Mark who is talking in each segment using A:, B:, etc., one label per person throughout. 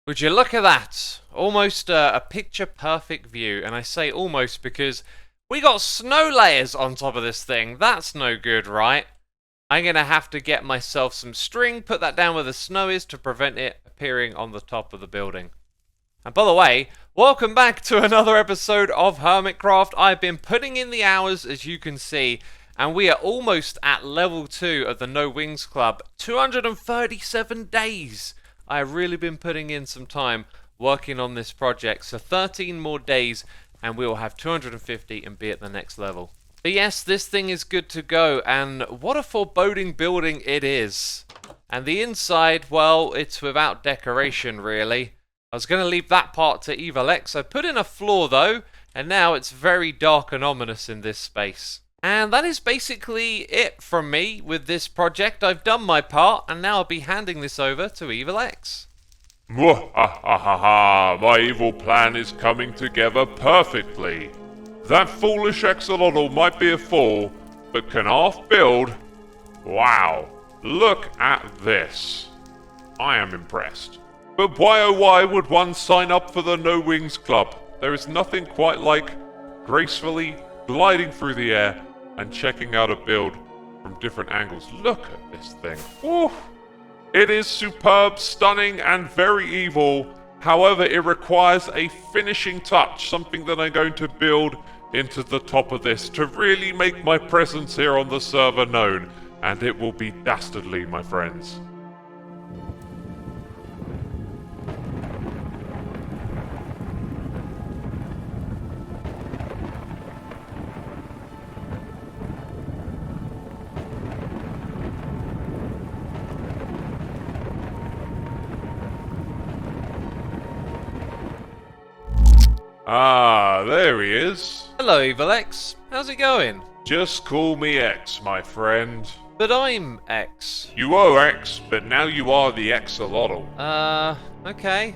A: Would you look at that? Almost a picture-perfect view, and I say almost because we got snow layers on top of this thing. That's no good, right? I'm going to have to get myself some string, put that down where the snow is to prevent it appearing on the top of the building. And by the way, welcome back to another episode of Hermitcraft. I've been putting in the hours, as you can see, and we are almost at level 2 of the No Wings Club. 237 days! I have really been putting in some time working on this project, so 13 more days and we will have 250 and be at the next level. But yes, this thing is good to go, and what a foreboding building it is. And the inside, well, it's without decoration really. I was going to leave that part to Evil X. I put in a floor though, and now it's very dark and ominous in this space. And that is basically it from me with this project. I've done my part, and now I'll be handing this over to Evil X.
B: Mwahahaha, my evil plan is coming together perfectly. That foolish axolotl might be a fool, but can half build? Wow, look at this. I am impressed. But why oh why would one sign up for the No Wings Club? There is nothing quite like gracefully gliding through the air and checking out a build from different angles. Look at this thing. Woo! It is superb, stunning, and very evil. However, it requires a finishing touch, something that I'm going to build into the top of this to really make my presence here on the server known. And it will be dastardly, my friends. Ah, there he is.
A: Hello, Evil X. How's it going?
B: Just call me X, my friend.
A: But I'm X.
B: You are X, but now you are the Axolotl.
A: Okay.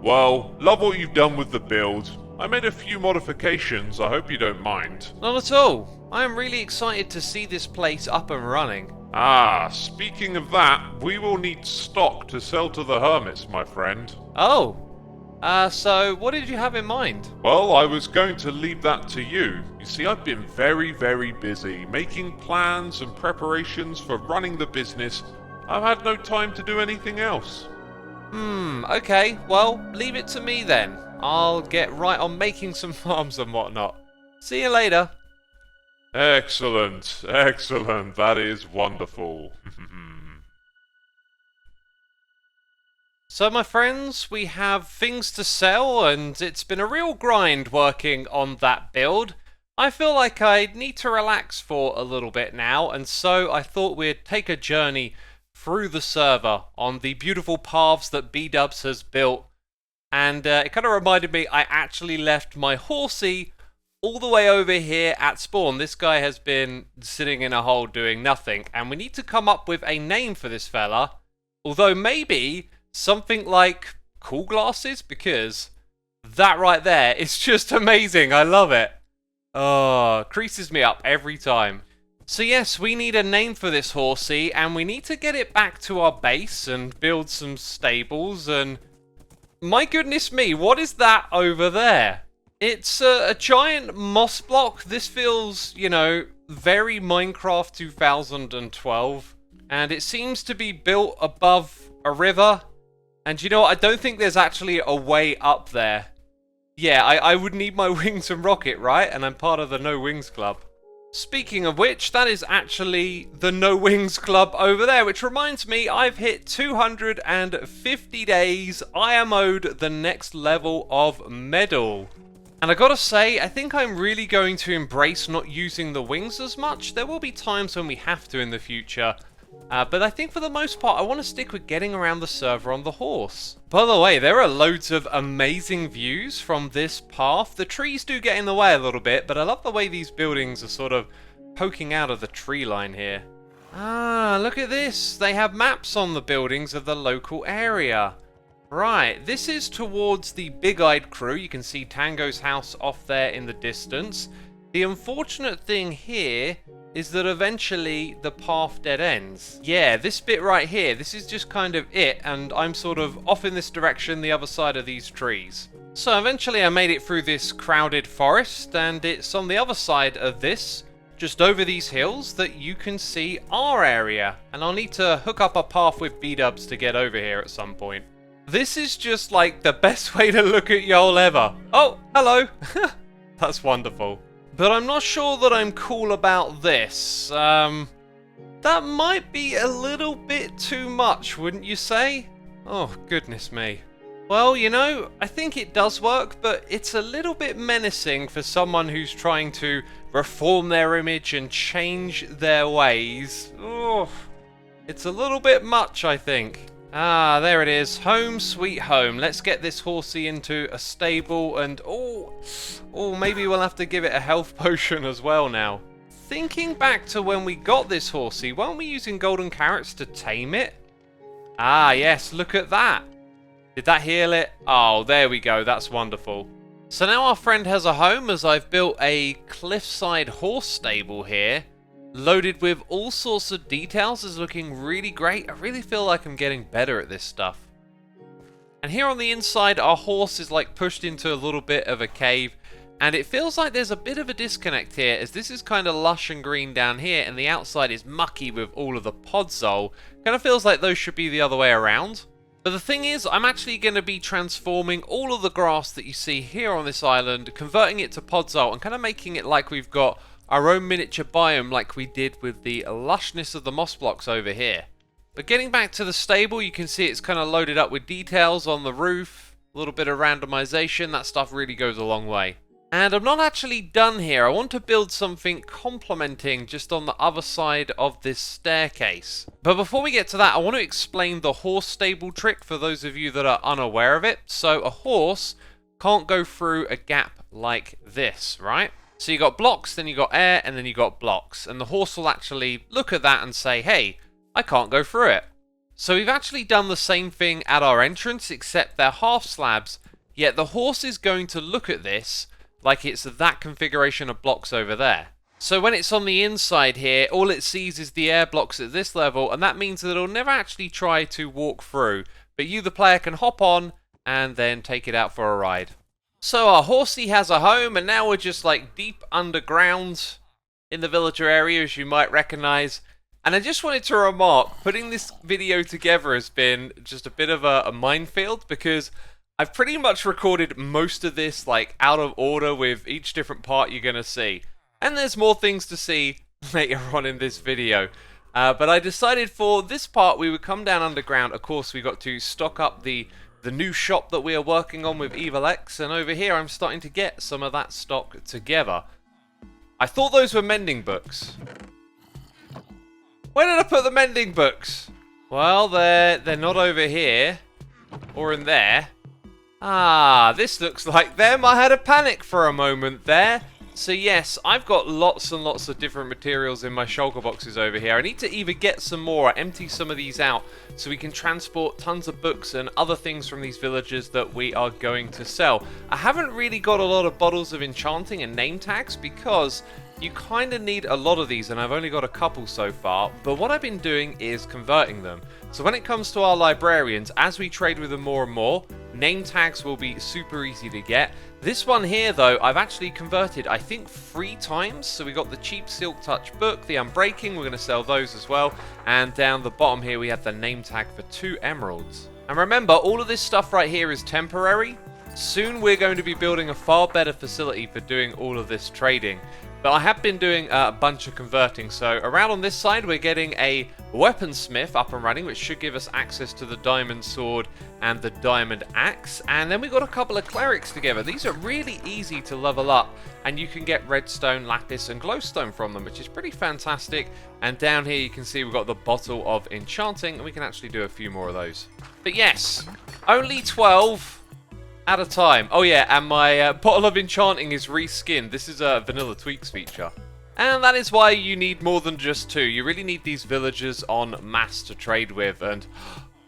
B: Well, love what you've done with the build. I made a few modifications, I hope you don't mind.
A: Not at all. I am really excited to see this place up and running.
B: Ah, speaking of that, we will need stock to sell to the hermits, my friend.
A: Oh. So what did you have in mind?
B: Well, I was going to leave that to you. You see, I've been very, very busy making plans and preparations for running the business. I've had no time to do anything else.
A: Okay. Well, leave it to me then. I'll get right on making some farms and whatnot. See you later.
B: Excellent, excellent. That is wonderful.
A: So my friends, we have things to sell, and it's been a real grind working on that build. I feel like I need to relax for a little bit now, and so I thought we'd take a journey through the server on the beautiful paths that B-Dubs has built. And it kind of reminded me I actually left my horsey all the way over here at spawn. This guy has been sitting in a hole doing nothing, and we need to come up with a name for this fella. Although maybe something like Cool Glasses, because that right there is just amazing. I love it. Oh, creases me up every time. So yes, we need a name for this horsey, and we need to get it back to our base and build some stables. And my goodness me, what is that over there? It's a giant moss block. This feels, you know, very Minecraft 2012. And it seems to be built above a river. And you know what? I don't think there's actually a way up there. Yeah, I would need my wings and rocket, right? And I'm part of the No Wings Club. Speaking of which, that is actually the No Wings Club over there, which reminds me I've hit 250 days. IMO'd the next level of medal. And I gotta say, I think I'm really going to embrace not using the wings as much. There will be times when we have to in the future. But I think for the most part, I want to stick with getting around the server on the horse. By the way, there are loads of amazing views from this path. The trees do get in the way a little bit, but I love the way these buildings are sort of poking out of the tree line here. Ah, look at this. They have maps on the buildings of the local area. Right, this is towards the big-eyed crew. You can see Tango's house off there in the distance. The unfortunate thing here is that eventually the path dead ends. Yeah, this bit right here, this is just kind of it, and I'm sort of off in this direction, the other side of these trees. So eventually I made it through this crowded forest, and it's on the other side of this, just over these hills, that you can see our area. And I'll need to hook up a path with B-dubs to get over here at some point. This is just like the best way to look at y'all ever. Oh, hello. That's wonderful. But I'm not sure that I'm cool about this. That might be a little bit too much, wouldn't you say? Oh, goodness me. Well, you know, I think it does work, but it's a little bit menacing for someone who's trying to reform their image and change their ways. Oh, it's a little bit much, I think. Ah, there it is. Home sweet home. Let's get this horsey into a stable and... Oh, maybe we'll have to give it a health potion as well now. Thinking back to when we got this horsey, weren't we using golden carrots to tame it? Ah, yes, look at that. Did that heal it? Oh, there we go. That's wonderful. So now our friend has a home, as I've built a cliffside horse stable here. Loaded with all sorts of details, is looking really great. I really feel like I'm getting better at this stuff. And here on the inside, our horse is like pushed into a little bit of a cave. And it feels like there's a bit of a disconnect here, as this is kind of lush and green down here, and the outside is mucky with all of the podzol. Kind of feels like those should be the other way around. But the thing is, I'm actually going to be transforming all of the grass that you see here on this island, converting it to podzol, and kind of making it like we've got our own miniature biome like we did with the lushness of the moss blocks over here. But getting back to the stable, you can see it's kind of loaded up with details on the roof, a little bit of randomization. That stuff really goes a long way. And I'm not actually done here. I want to build something complementing just on the other side of this staircase. But before we get to that, I want to explain the horse stable trick for those of you that are unaware of it. So a horse can't go through a gap like this, right? So you got blocks, then you got air, and then you got blocks. And the horse will actually look at that and say, hey, I can't go through it. So we've actually done the same thing at our entrance, except they're half slabs. Yet the horse is going to look at this like it's that configuration of blocks over there. So when it's on the inside here, all it sees is the air blocks at this level, and that means that it'll never actually try to walk through. But you, the player, can hop on and then take it out for a ride. So our horsey has a home, and now we're just like deep underground in the villager area, as you might recognize. And I just wanted to remark, putting this video together has been just a bit of a minefield, because I've pretty much recorded most of this like out of order with each different part you're going to see. And there's more things to see later on in this video. But I decided for this part we would come down underground. Of course, we got to stock up the new shop that we are working on with Evil X, and over here I'm starting to get some of that stock together. I thought those were mending books. Where did I put the mending books? Well, they're not over here or in there. Ah, this looks like them. I had a panic for a moment there. So yes, I've got lots and lots of different materials in my shulker boxes over here. I need to either get some more or empty some of these out so we can transport tons of books and other things from these villagers that we are going to sell. I haven't really got a lot of bottles of enchanting and name tags because you kind of need a lot of these, and I've only got a couple so far. But what I've been doing is converting them. So when it comes to our librarians, as we trade with them more and more, name tags will be super easy to get. This one here, though, I've actually converted, I think, 3 times. So we got the cheap Silk Touch book, the Unbreaking, we're going to sell those as well. And down the bottom here, we have the name tag for 2 emeralds. And remember, all of this stuff right here is temporary. Soon we're going to be building a far better facility for doing all of this trading. But I have been doing a bunch of converting, so around on this side we're getting a weaponsmith up and running, which should give us access to the diamond sword and the diamond axe, and then we got a couple of clerics together. These are really easy to level up, and you can get redstone, lapis and glowstone from them, which is pretty fantastic. And down here you can see we've got the bottle of enchanting, and we can actually do a few more of those. But yes, only 12 at a time. Oh yeah, and my bottle of enchanting is reskinned. This is a vanilla tweaks feature. And that is why you need more than just 2. You really need these villagers en masse to trade with. And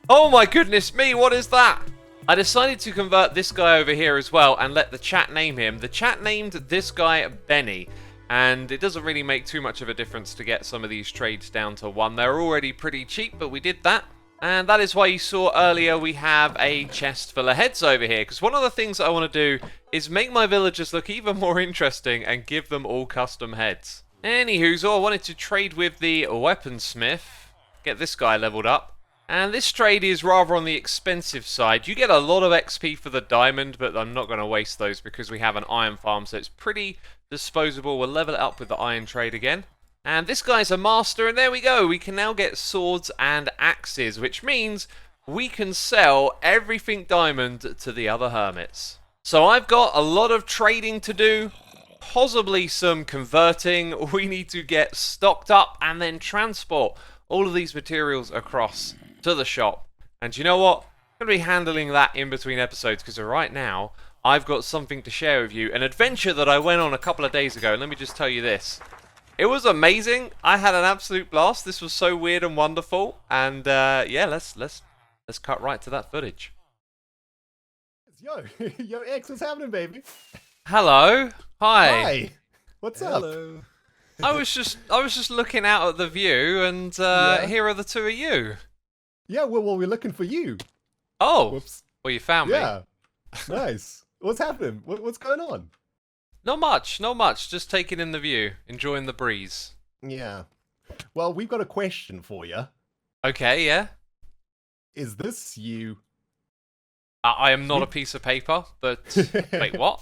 A: oh my goodness me, what is that? I decided to convert this guy over here as well and let the chat name him. The chat named this guy Benny. And it doesn't really make too much of a difference to get some of these trades down to 1. They're already pretty cheap, but we did that. And that is why you saw earlier we have a chest full of heads over here. Because one of the things I want to do is make my villagers look even more interesting and give them all custom heads. Anywho, I wanted to trade with the weaponsmith. Get this guy leveled up. And this trade is rather on the expensive side. You get a lot of XP for the diamond, but I'm not going to waste those because we have an iron farm. So it's pretty disposable. We'll level it up with the iron trade again. And this guy's a master, and there we go. We can now get swords and axes, which means we can sell everything diamond to the other hermits. So I've got a lot of trading to do, possibly some converting. We need to get stocked up and then transport all of these materials across to the shop. And you know what? I'm going to be handling that in between episodes, because right now I've got something to share with you. An adventure that I went on a couple of days ago, and let me just tell you this. It was amazing. I had an absolute blast. This was so weird and wonderful. And yeah, let's cut right to that footage.
C: Yo, yo, X, what's happening, baby?
A: Hello. Hi.
C: Hi. What's up?
A: I was just looking out at the view, and here are the 2 of you.
C: Yeah, well, we're looking for you.
A: Oh.
C: Whoops.
A: Well, you found me.
C: Yeah. Nice. What's happening? What's going on?
A: Not much. Just taking in the view, enjoying the breeze.
C: Yeah. Well, we've got a question for you.
A: Okay, yeah.
C: Is this you?
A: I am not a piece of paper, but wait, what?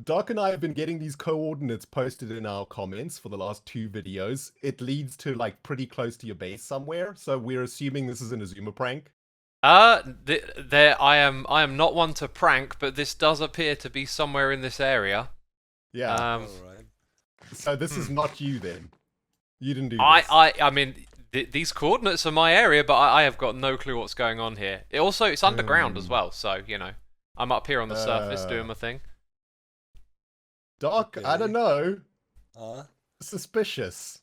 C: Doc and I have been getting these coordinates posted in our comments for the last 2 videos. It leads to like pretty close to your base somewhere, so we're assuming this is an Xisuma prank.
A: I am not one to prank, but this does appear to be somewhere in this area.
C: Yeah.
D: Alright.
C: So this is not you then. You didn't do this.
A: I mean, these coordinates are my area, but I have got no clue what's going on here. It's underground as well, so you know, I'm up here on the surface doing my thing.
C: Doc,
D: Okay.
C: I don't know. Suspicious.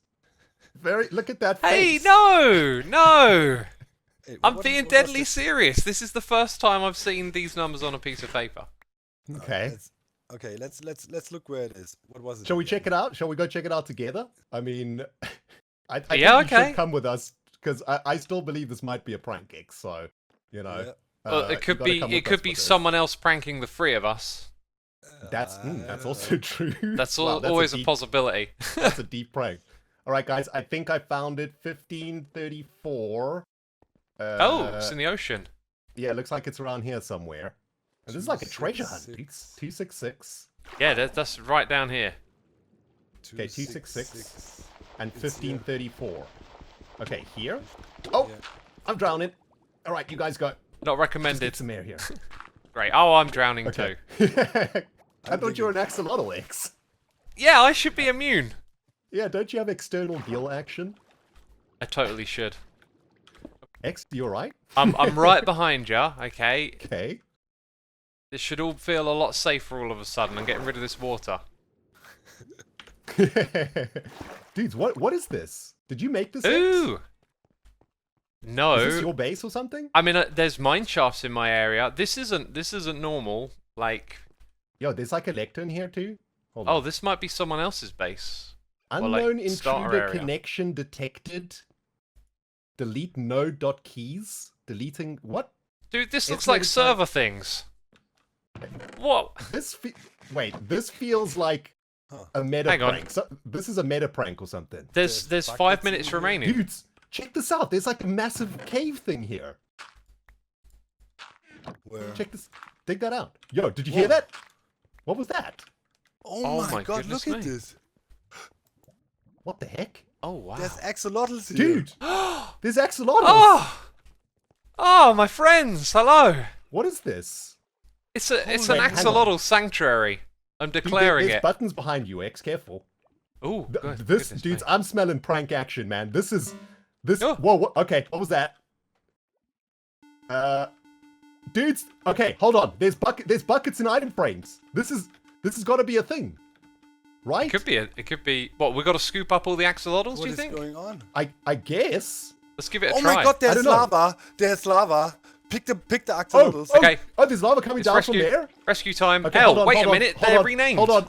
C: Look at that
A: Hey,
C: face.
A: no.
D: Hey,
A: I'm
D: what-
A: being
D: what was
A: deadly
D: this?
A: serious. This is the first time I've seen these numbers on a piece of paper.
C: Okay.
D: Okay, let's look where it is. What was it?
C: Shall we
D: again?
C: check it out? Shall we go check it out together? I mean, I think
A: Yeah,
C: you
A: okay.
C: should come with us because I still believe this might be a prank, X. So you know,
D: Yeah.
A: Well,
C: you
A: it could
C: gotta
A: be
C: come with us
A: it could be
C: for this.
A: someone else pranking the 3 of us.
C: That's
D: I don't
C: also
D: know.
C: true.
A: That's
C: Wow,
A: always a
C: deep,
A: possibility.
C: That's a deep prank. All right, guys. I think I found it. 1534.
A: Oh, it's in the ocean.
C: Yeah, it looks like it's around here somewhere. And this is like a treasure hunt. dude. 266
A: Yeah, that's right down here.
C: Okay, 266 and
D: It's here.
C: 1534. Okay, here. Oh,
D: Yeah.
C: I'm drowning. All right, you guys go.
A: Not
C: Just
A: recommended.
C: get some air here.
A: Great. Oh, I'm drowning
C: Okay.
A: too.
C: I thought you were an axolotl, X.
A: Yeah, I should be immune.
C: Yeah, don't you have external gill action?
A: I totally should.
C: X, you alright?
A: I'm right behind you. Okay.
C: Okay.
A: This should all feel a lot safer all of a sudden. I'm getting rid of this water.
C: Dudes, what is this? Did you make this? X?
A: Ooh. No.
C: Is this your base or something?
A: I mean, there's mine shafts in my area. This isn't normal. Like,
C: Yo, there's like a lectern here too. Hold
A: oh,
C: on.
A: this might be someone else's base. Well,
C: Unknown
A: like, starter
C: intruder
A: area.
C: connection detected. Delete node.keys. Deleting what?
A: Dude, this looks
C: It's
A: like
C: like-
A: server things. What?
C: Wait, this feels like
D: Huh.
C: a meta
A: Hang on.
C: prank. This is a meta prank or something.
A: There's
D: There's
A: 5
D: buckets
A: minutes
D: in here.
A: remaining.
C: Dudes, check this out. There's like a massive cave thing here.
D: Where?
C: Check this. Dig that out. Yo, did you hear
D: Whoa.
C: that? What was that?
D: Oh,
A: Oh
D: my
A: my
D: god,
A: goodness
D: look at
A: me.
D: this.
C: What the heck?
A: Oh, wow.
D: There's axolotls here.
C: Dude! There's axolotls!
A: Oh! Oh, my friends, hello!
C: What is this?
A: It's an
C: wait, hang on.
A: axolotl sanctuary. I'm
C: Dude,
A: declaring
C: there's
A: it.
C: buttons behind you, X. Careful.
A: Ooh, good.
C: This,
A: goodness
C: dudes,
A: me.
C: I'm smelling prank action, man. This.
A: Oh.
C: Whoa, what, okay, what was that? Dudes, okay, hold on. There's buckets and item frames. This has got to be a thing, right?
A: It could be. What? We got to scoop up all the axolotls?
D: What
A: Do you
D: is
A: think?
D: going on?
C: I guess.
A: Let's give it a
D: Oh
A: try.
D: my god,
C: I
D: there's
C: don't know.
D: lava. There's lava. Pick the axolotls.
A: Okay.
C: Oh, there's lava coming
A: It's
C: down
A: rescue,
C: from there.
A: rescue time.
C: Okay,
A: Hell,
C: hold on,
A: wait
C: hold
A: a
C: on,
A: minute.
C: hold
A: They're
C: on,
A: renamed.
C: Hold on.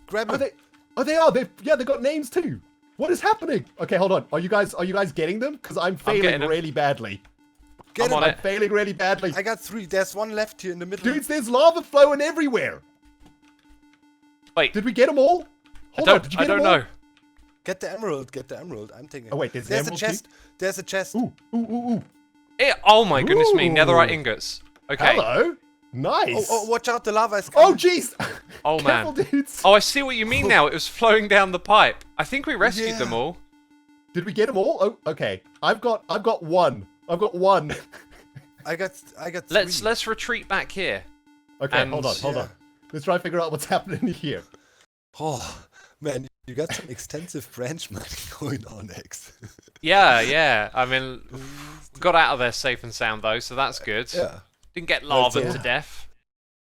D: Grab
C: Are
D: it.
C: they? Oh, they are. They got names too. What is happening? Okay, hold on. Are you guys getting them? Because I'm failing
A: getting them.
C: really badly.
D: Get
A: I'm
D: it.
A: on
C: I'm
A: it.
C: failing really badly.
D: I got 3. There's one left here in the middle.
C: Dudes, there's lava flowing everywhere.
A: Wait,
C: Did we get them all? Hold on, did you
A: I
C: get
A: don't
C: them all?
A: know.
D: Get the emerald. Get the emerald. I'm taking it.
C: Oh, wait, there's
D: a
C: emerald too?
D: chest. There's a chest.
C: Ooh, ooh, ooh, ooh.
A: Oh my goodness me,
C: Ooh.
A: netherite ingots. Okay.
C: Hello. Nice.
D: Oh, watch out. The lava is
C: Oh,
D: coming.
C: jeez.
A: Oh,
C: Careful,
A: man.
C: dudes.
A: Oh, I see what you mean now. It was flowing down the pipe. I think we rescued
D: Yeah.
A: them all.
C: Did we get them all? Oh, okay. I've got one. I've got one.
D: I got 3.
A: Let's retreat back here.
C: Okay,
A: And-
C: hold on.
D: Yeah.
C: Let's try and figure out what's happening here.
D: Oh, man, you got some extensive branch mining going on, X.
A: Yeah. I mean, we got out of there safe and sound though, so that's good.
D: Yeah.
A: Didn't get lava
C: yeah.
A: to death.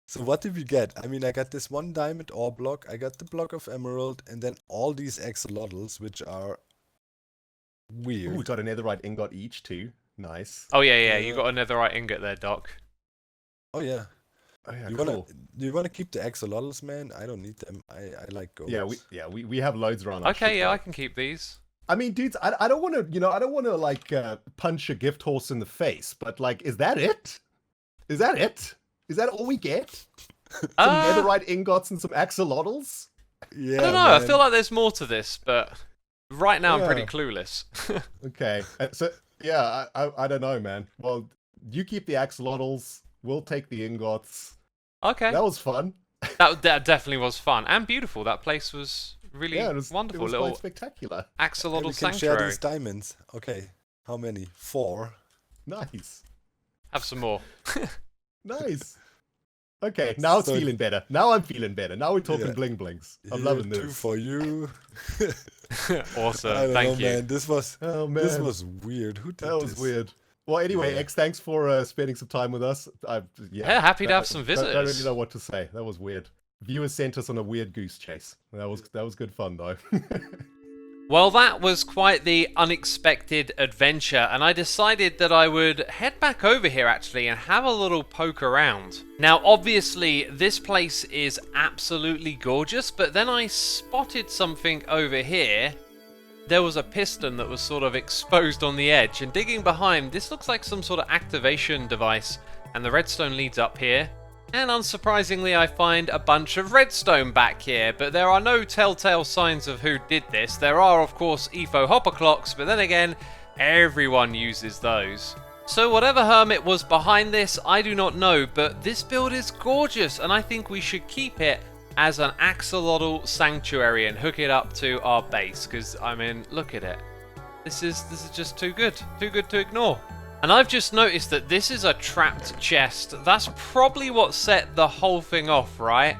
D: So what did we get? I mean, I got this 1 diamond ore block, I got the block of emerald, and then all these axolotls, which are weird.
C: Ooh, we got a netherite ingot each too. Nice.
A: Oh yeah. You got a netherite ingot there, Doc.
D: Oh yeah.
C: Oh, yeah,
D: You
C: cool.
D: wanna keep the axolotls, man? I don't need them. I like gold.
C: We have loads around. our
A: Okay,
C: ship,
A: yeah,
C: though.
A: I can keep these.
C: I mean, dudes, I don't want to, I don't want to like punch a gift horse in the face, but like, is that it? Is that it? Is that all we get? Some netherite ingots and some axolotls?
D: Yeah.
A: I don't know. I
D: man.
A: feel like there's more to this, but right now I'm pretty
C: Yeah.
A: clueless.
C: Okay, so yeah, I don't know, man. Well, you keep the axolotls. We'll take the ingots.
A: Okay,
C: That was fun.
A: that definitely was fun and beautiful. That place was really
C: Yeah, it was
A: wonderful.
C: It was
A: Little
C: quite spectacular.
D: And
A: axolotl
D: we can share
A: sanctuary.
D: these diamonds. Okay. How many? 4.
C: Nice,
A: Have some more.
C: nice. Okay, now it's
D: So-
C: feeling better. Now I'm feeling better. Now we're talking
D: Yeah.
C: bling blings. I'm
D: Here,
C: loving
D: 2
C: this.
D: for you.
A: Awesome.
D: I don't
A: Thank
D: know,
A: you.
D: man. This was
C: Oh man,
D: this was weird. Who did
C: that was
D: this?
C: weird. Well, anyway,
D: Yeah.
C: X, thanks for spending some time with us.
A: Yeah, happy to have some
C: I don't
A: visitors.
C: really know what to say. That was weird. Viewers sent us on a weird goose chase. That was good fun though.
A: Well, that was quite the unexpected adventure, and I decided that I would head back over here actually and have a little poke around. Now, obviously, this place is absolutely gorgeous, but then I spotted something over here. There was a piston that was sort of exposed on the edge, and digging behind, this looks like some sort of activation device, and the redstone leads up here. And unsurprisingly, I find a bunch of redstone back here, but there are no telltale signs of who did this. There are, of course, EFO hopper clocks, but then again, everyone uses those. So whatever hermit was behind this, I do not know, but this build is gorgeous, and I think we should keep it as an axolotl sanctuary and hook it up to our base, because, I mean, look at it. This is just too good to ignore. And I've just noticed that this is a trapped chest. That's probably what set the whole thing off, right?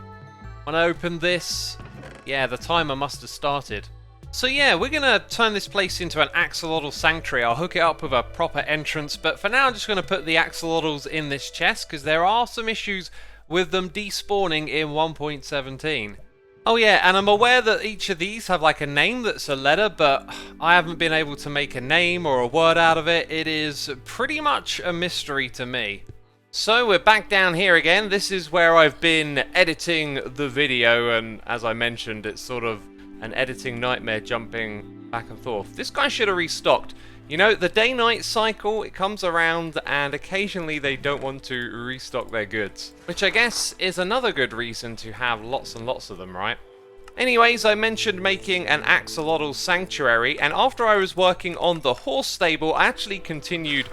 A: When I opened this, yeah, the timer must have started. So yeah, we're going to turn this place into an axolotl sanctuary. I'll hook it up with a proper entrance, but for now I'm just going to put the axolotls in this chest because there are some issues with them despawning in 1.17. Oh yeah, and I'm aware that each of these have like a name that's a letter, but I haven't been able to make a name or a word out of it. It is pretty much a mystery to me. So we're back down here again. This is where I've been editing the video, and as I mentioned, it's sort of an editing nightmare jumping back and forth. This guy should have restocked. You know, the day-night cycle, it comes around and occasionally they don't want to restock their goods. Which I guess is another good reason to have lots and lots of them, right? Anyways, I mentioned making an axolotl sanctuary, and after I was working on the horse stable, I actually continued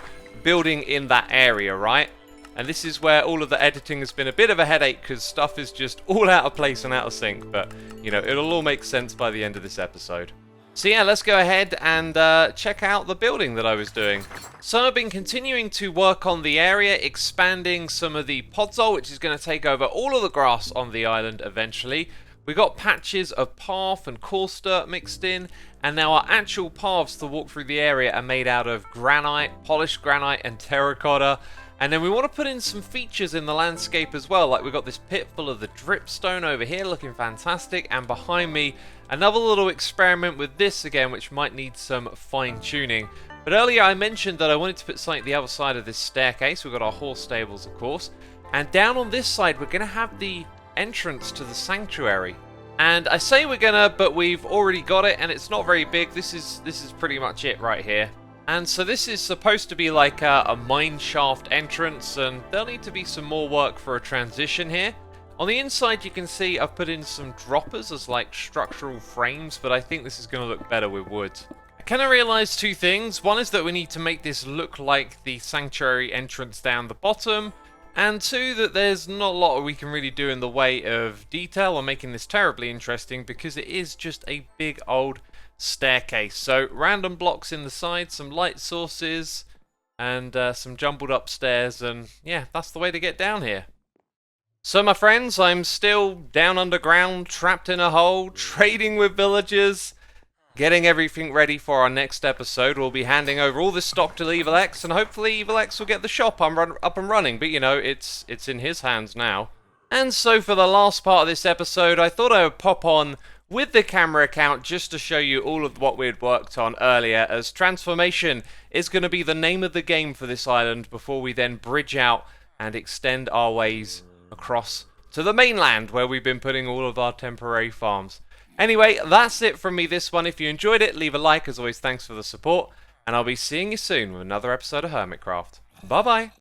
A: building in that area, right? And this is where all of the editing has been a bit of a headache because stuff is just all out of place and out of sync. But, you know, it'll all make sense by the end of this episode. So yeah, let's go ahead and check out the building that I was doing. So I've been continuing to work on the area, expanding some of the podzol, which is going to take over all of the grass on the island eventually. We got patches of path and coarse dirt mixed in, and now our actual paths to walk through the area are made out of granite, polished granite and terracotta. And then we want to put in some features in the landscape as well, like we've got this pit full of the dripstone over here looking fantastic, and behind me another little experiment with this again, which might need some fine tuning. But earlier I mentioned that I wanted to put something the other side of this staircase. We've got our horse stables, of course, and down on this side we're going to have the entrance to the sanctuary. And I say we're gonna, but we've already got it, and it's not very big. This is pretty much it right here. And so this is supposed to be like a mine shaft entrance, and there'll need to be some more work for a transition here. On the inside you can see I've put in some droppers as like structural frames, but I think this is going to look better with wood. I kind of realised two things. One is that we need to make this look like the sanctuary entrance down the bottom, and two, that there's not a lot we can really do in the way of detail or making this terribly interesting because it is just a big old staircase. So random blocks in the side, some light sources, and some jumbled up stairs, and yeah, that's the way to get down here. So my friends, I'm still down underground, trapped in a hole, trading with villagers, getting everything ready for our next episode. We'll be handing over all this stock to Evil X, and hopefully Evil X will get the shop up and running, but you know, it's in his hands now. And so for the last part of this episode, I thought I would pop on with the camera account just to show you all of what we had worked on earlier, as transformation is going to be the name of the game for this island before we then bridge out and extend our ways across to the mainland where we've been putting all of our temporary farms. Anyway, that's it from me this one. If you enjoyed it, leave a like. As always, thanks for the support, and I'll be seeing you soon with another episode of Hermitcraft. Bye bye.